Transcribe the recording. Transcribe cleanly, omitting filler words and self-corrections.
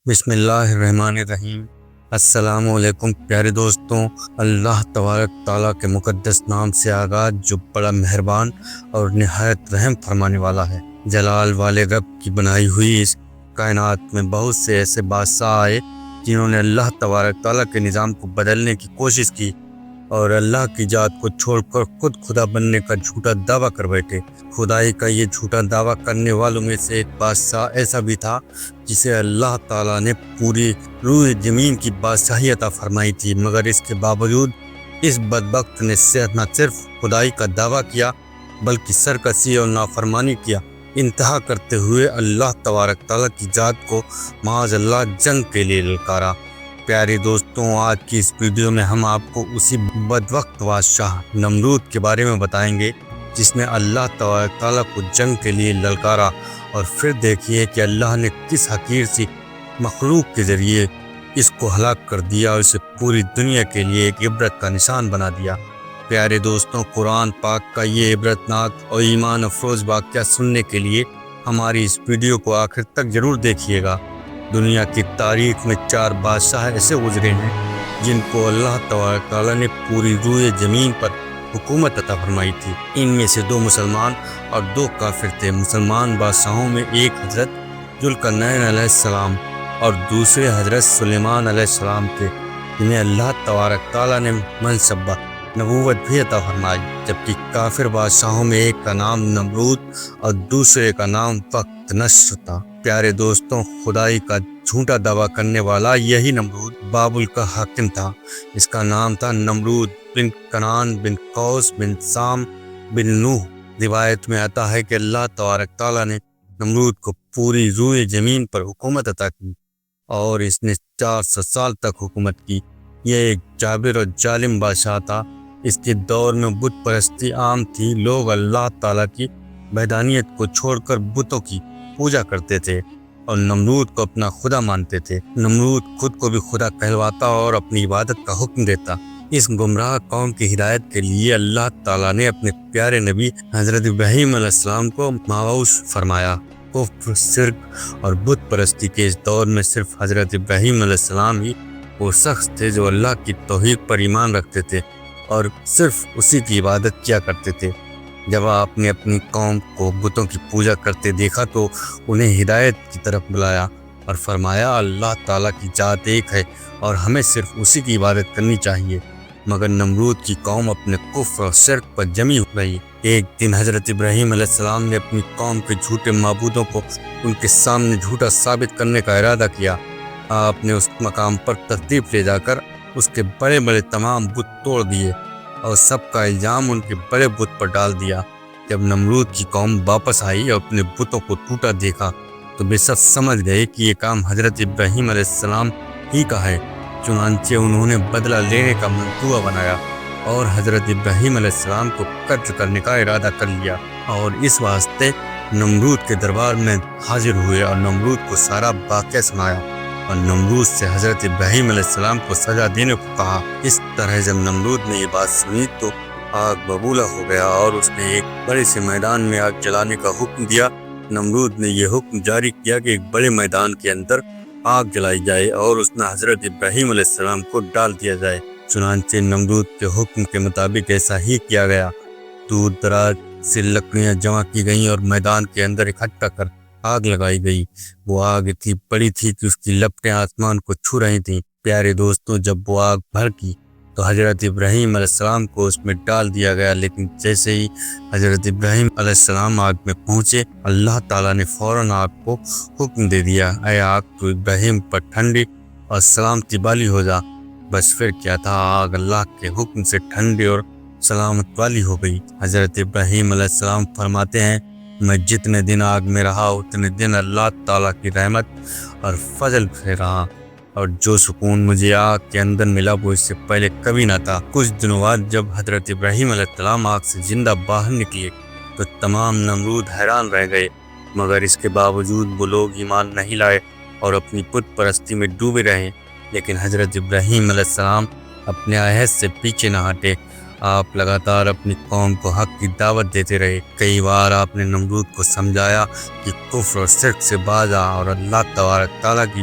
بسم اللہ الرحمن الرحیم۔ السلام علیکم پیارے دوستوں، اللہ تبارک تعالیٰ کے مقدس نام سے آغاز جو بڑا مہربان اور نہایت رحم فرمانے والا ہے۔ جلال والے رب کی بنائی ہوئی اس کائنات میں بہت سے ایسے بادشاہ آئے جنہوں نے اللہ تبارک تعالیٰ کے نظام کو بدلنے کی کوشش کی اور اللہ کی ذات کو چھوڑ کر خود خدا بننے کا جھوٹا دعویٰ کر بیٹھے۔ خدائی کا یہ جھوٹا دعویٰ کرنے والوں میں سے ایک بادشاہ ایسا بھی تھا جسے اللہ تعالیٰ نے پوری روح زمین کی بادشاہی عطا فرمائی تھی، مگر اس کے باوجود اس بدبخت نے نہ صرف خدائی کا دعویٰ کیا بلکہ سرکشی اور نافرمانی کیا، انتہا کرتے ہوئے اللہ تبارک تعالیٰ کی ذات کو معاذ اللہ جنگ کے لیے للکارا۔ پیارے دوستوں، آج کی اس ویڈیو میں ہم آپ کو اسی بدبخت بادشاہ نمرود کے بارے میں بتائیں گے جس نے اللہ تبارک تعالیٰ کو جنگ کے لیے للکارا، اور پھر دیکھیے کہ اللہ نے کس حقیر سی مخلوق کے ذریعے اس کو ہلاک کر دیا اور اسے پوری دنیا کے لیے ایک عبرت کا نشان بنا دیا۔ پیارے دوستوں، قرآن پاک کا یہ عبرتناک اور ایمان افروز واقعہ سننے کے لیے ہماری اس ویڈیو کو آخر تک ضرور دیکھیے گا۔ دنیا کی تاریخ میں 4 بادشاہ ایسے گزرے ہیں جن کو اللہ تبارک تعالیٰ نے پوری روح زمین پر حکومت عطا فرمائی تھی۔ ان میں سے 2 مسلمان اور 2 کافر تھے۔ مسلمان بادشاہوں میں ایک حضرت ذوالقرنین علیہ السلام اور دوسرے حضرت سلیمان علیہ السلام تھے، جنہیں اللہ تبارک تعالیٰ نے منصب نبوت بھی عطا فرمائی، جبکہ کافر بادشاہوں میں ایک کا نام نمرود اور دوسرے کا نام وقت نشر تھا۔ پیارے دوستوں، خدائی کا جھوٹا دعویٰ کرنے والا یہی نمرود بابل کا حاکم تھا۔ اس کا نام تھا نمرود بن کنعان بن قوس بن سام بن نوح۔ روایت میں آتا ہے کہ اللہ تبارک تعالیٰ نے نمرود کو پوری روح زمین پر حکومت عطا کی اور اس نے 400 سال تک حکومت کی۔ یہ ایک جابر اور ظالم بادشاہ تھا۔ اس کے دور میں بت پرستی عام تھی۔ لوگ اللہ تعالیٰ کی وحدانیت کو چھوڑ کر بتوں کی پوجا کرتے تھے اور نمرود کو اپنا خدا مانتے تھے۔ نمرود خود کو بھی خدا کہلواتا اور اپنی عبادت کا حکم دیتا۔ اس گمراہ قوم کی ہدایت کے لیے اللہ تعالیٰ نے اپنے پیارے نبی حضرت ابراہیم علیہ السلام کو مبعوث فرمایا۔ کفر، شرک اور بت پرستی کے اس دور میں صرف حضرت ابراہیم علیہ السلام ہی وہ شخص تھے جو اللہ کی توحید پر ایمان رکھتے تھے اور صرف اسی کی عبادت کیا کرتے تھے۔ جب آپ نے اپنی قوم کو بتوں کی پوجا کرتے دیکھا تو انہیں ہدایت کی طرف بلایا اور فرمایا اللہ تعالیٰ کی ذات ایک ہے اور ہمیں صرف اسی کی عبادت کرنی چاہیے، مگر نمرود کی قوم اپنے کفر اور شرک پر جمی رہی۔ ایک دن حضرت ابراہیم علیہ السلام نے اپنی قوم کے جھوٹے معبودوں کو ان کے سامنے جھوٹا ثابت کرنے کا ارادہ کیا۔ آپ نے اس مقام پر تشریف لے جا کر اس کے بڑے بڑے تمام بت توڑ دیے اور سب کا الزام ان کے بڑے بت پر ڈال دیا۔ جب نمرود کی قوم واپس آئی اور اپنے بتوں کو ٹوٹا دیکھا تو بے شک سمجھ گئے کہ یہ کام حضرت ابراہیم علیہ السلام ہی کا ہے۔ چنانچہ انہوں نے بدلہ لینے کا منصوبہ بنایا اور حضرت ابراہیم علیہ السلام کو قتل کرنے کا ارادہ کر لیا، اور اس واسطے نمرود کے دربار میں حاضر ہوئے اور نمرود کو سارا واقعہ سنایا اور نمرود سے حضرت ابراہیم علیہ السلام کو سزا دینے کو کہا۔ اس طرح جب نمرود نے یہ بات سنی تو آگ ببولہ ہو گیا اور اس نے ایک بڑے سے میدان میں آگ جلانے کا حکم دیا۔ نمرود نے یہ حکم جاری کیا کہ ایک بڑے میدان کے اندر آگ جلائی جائے اور اس میں حضرت ابراہیم علیہ السلام کو ڈال دیا جائے۔ چنانچہ نمرود کے حکم کے مطابق ایسا ہی کیا گیا۔ دور دراز سے لکڑیاں جمع کی گئیں اور میدان کے اندر اکٹھا کر آگ لگائی گئی۔ وہ آگ اتنی بڑی تھی کہ اس کی لپٹیں آسمان کو چھو رہی تھیں۔ پیارے دوستوں، جب وہ آگ بھڑکی تو حضرت ابراہیم علیہ السلام کو اس میں ڈال دیا گیا، لیکن جیسے ہی حضرت ابراہیم علیہ السلام آگ میں پہنچے، اللہ تعالیٰ نے فوراً آگ کو حکم دے دیا، اے آگ تو ابراہیم پر ٹھنڈی اور سلامتی والی ہو جا۔ بس پھر کیا تھا، آگ اللہ کے حکم سے ٹھنڈی اور سلامت والی ہو گئی۔ حضرت ابراہیم علیہ السلام فرماتے ہیں، میں جتنے دن آگ میں رہا اتنے دن اللہ تعالیٰ کی رحمت اور فضل سے رہا، اور جو سکون مجھے آگ کے اندر ملا وہ اس سے پہلے کبھی نہ تھا۔ کچھ دنوں بعد جب حضرت ابراہیم علیہ السلام آگ سے زندہ باہر نکلے تو تمام نمرود حیران رہ گئے، مگر اس کے باوجود وہ لوگ ایمان نہیں لائے اور اپنی بت پرستی میں ڈوبے رہے۔ لیکن حضرت ابراہیم علیہ السلام اپنے عہد سے پیچھے نہ ہٹے۔ آپ لگاتار اپنی قوم کو حق کی دعوت دیتے رہے۔ کئی بار آپ نے نمرود کو سمجھایا کہ کفر اور شرک سے باز آ اور اللہ تبارک تعالیٰ کی